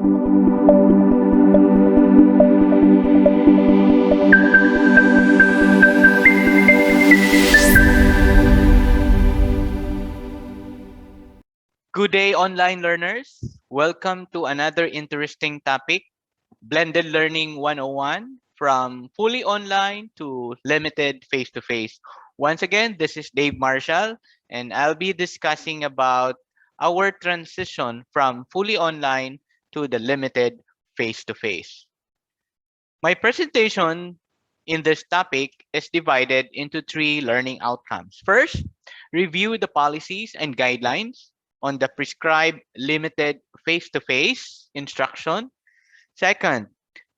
Good day, online learners. Welcome to another interesting topic, Blended Learning 101, from fully online to limited face-to-face. Once again, this is Dave Marshall, and I'll be discussing about our transition from fully online to the limited face-to-face. My presentation in this topic is divided into three learning outcomes. First, review the policies and guidelines on the prescribed limited face-to-face instruction. Second,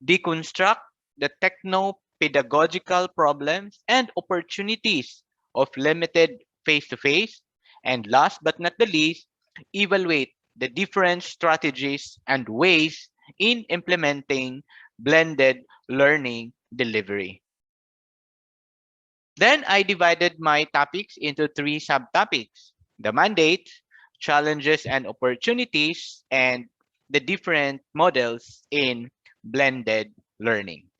deconstruct the techno-pedagogical problems and opportunities of limited face-to-face. And last but not the least, evaluate the different strategies and ways in implementing blended learning delivery. Then I divided my topics into three subtopics: the mandate, challenges and opportunities, and the different models in blended learning.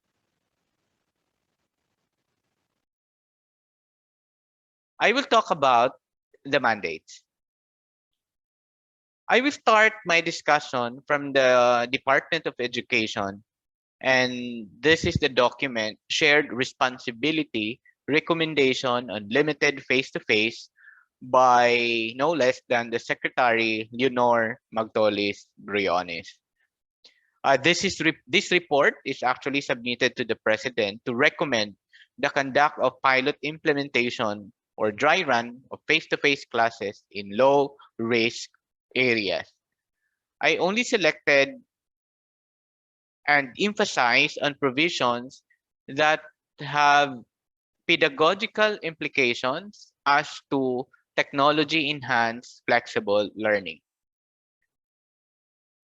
I will talk about the mandates. I will start my discussion from the Department of Education, and this is the document, Shared Responsibility Recommendation on Limited Face-to-Face, by no less than the Secretary Leonor Magtolis Briones. This report is actually submitted to the President to recommend the conduct of pilot implementation or dry run of face-to-face classes in low-risk areas. I only selected and emphasized on provisions that have pedagogical implications as to technology-enhanced flexible learning.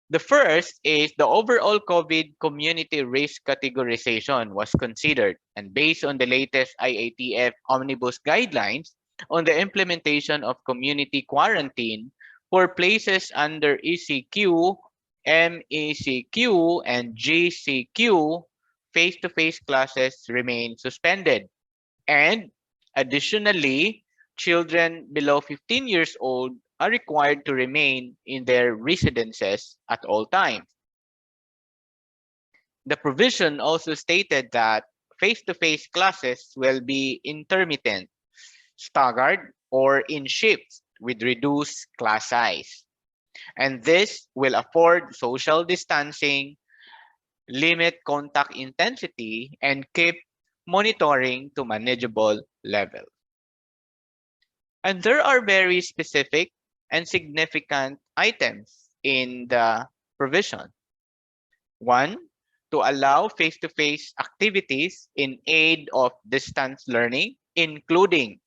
The first is the overall COVID community risk categorization was considered, and based on the latest IATF Omnibus guidelines on the implementation of community quarantine for places under ECQ, MECQ, and GCQ, face-to-face classes remain suspended. And additionally, children below 15 years old are required to remain in their residences at all times. The provision also stated that face-to-face classes will be intermittent, staggered, or in shifts with reduced class size. And this will afford social distancing, limit contact intensity, and keep monitoring to manageable level. And there are very specific and significant items in the provision. One, to allow face-to-face activities in aid of distance learning, including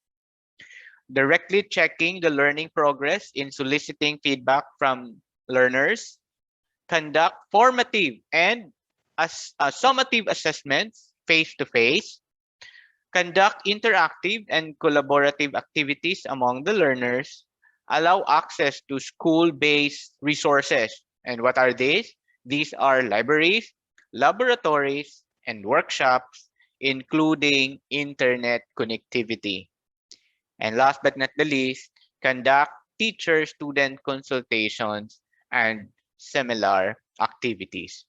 directly checking the learning progress in soliciting feedback from learners, conduct formative and summative assessments face-to-face, conduct interactive and collaborative activities among the learners, allow access to school-based resources. And what are these? These are libraries, laboratories, and workshops, including internet connectivity. And last but not the least, conduct teacher-student consultations and similar activities.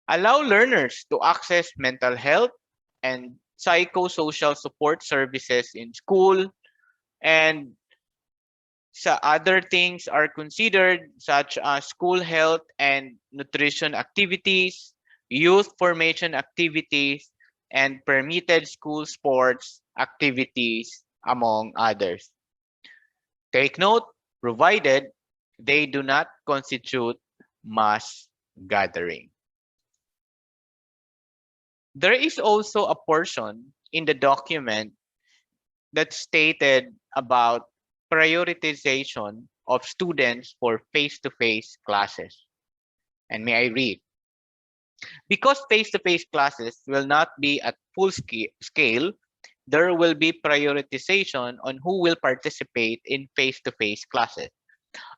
Allow learners to access mental health and psychosocial support services in school, and other things are considered such as school health and nutrition activities, youth formation activities, and permitted school sports activities, among others. Take note, provided they do not constitute mass gathering. There is also a portion in the document that stated about prioritization of students for face-to-face classes. And may I read? Because face-to-face classes will not be at full scale, there will be prioritization on who will participate in face-to-face classes.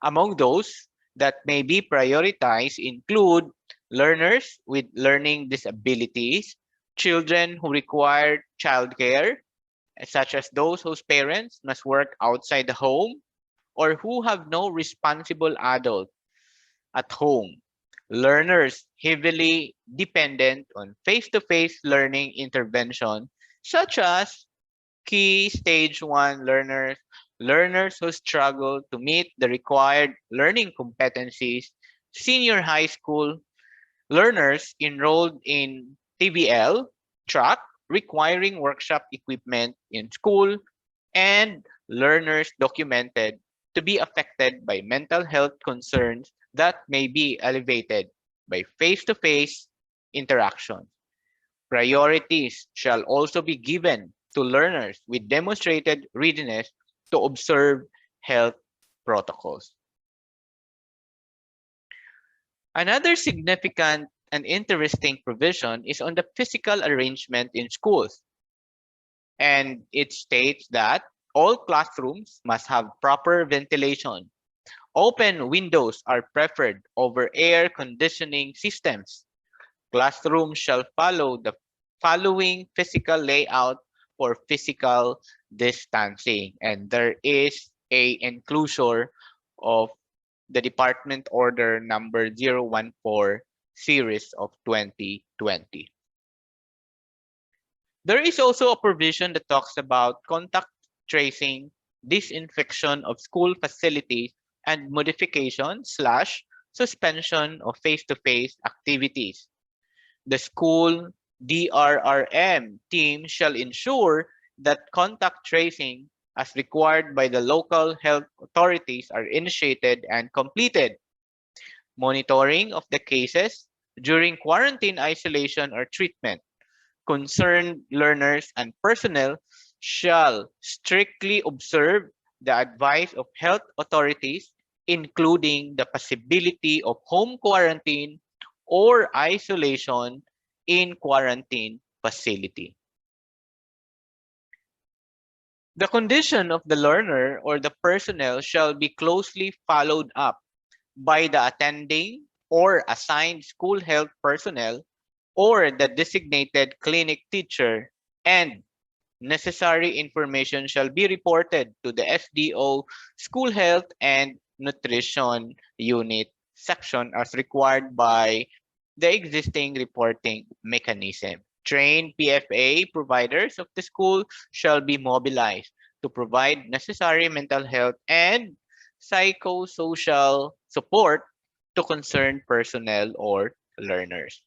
Among those, that may be prioritized include learners with learning disabilities, children who require childcare, such as those whose parents must work outside the home or who have no responsible adult at home, learners heavily dependent on face-to-face learning intervention, such as key stage 1 learners, learners who struggle to meet the required learning competencies, senior high school learners enrolled in TBL, track, requiring workshop equipment in school, and learners documented to be affected by mental health concerns that may be elevated by face-to-face interaction. Priorities shall also be given to learners with demonstrated readiness to observe health protocols. Another significant and interesting provision is on the physical arrangement in schools, and it states that all classrooms must have proper ventilation. Open windows are preferred over air conditioning systems. Classrooms shall follow the following physical layout for physical distancing. And there is a enclosure of the Department Order number 014 series of 2020. There is also a provision that talks about contact tracing, disinfection of school facilities, and modification slash suspension of face-to-face activities. The school DRRM team shall ensure that contact tracing as required by the local health authorities are initiated and completed. Monitoring of the cases during quarantine isolation or treatment. Concerned learners and personnel shall strictly observe the advice of health authorities, including the possibility of home quarantine or isolation in quarantine facility. The condition of the learner or the personnel shall be closely followed up by the attending or assigned school health personnel or the designated clinic teacher, and necessary information shall be reported to the SDO School Health and Nutrition Unit section as required by the existing reporting mechanism. Trained PFA providers of the school shall be mobilized to provide necessary mental health and psychosocial support to concerned personnel or learners.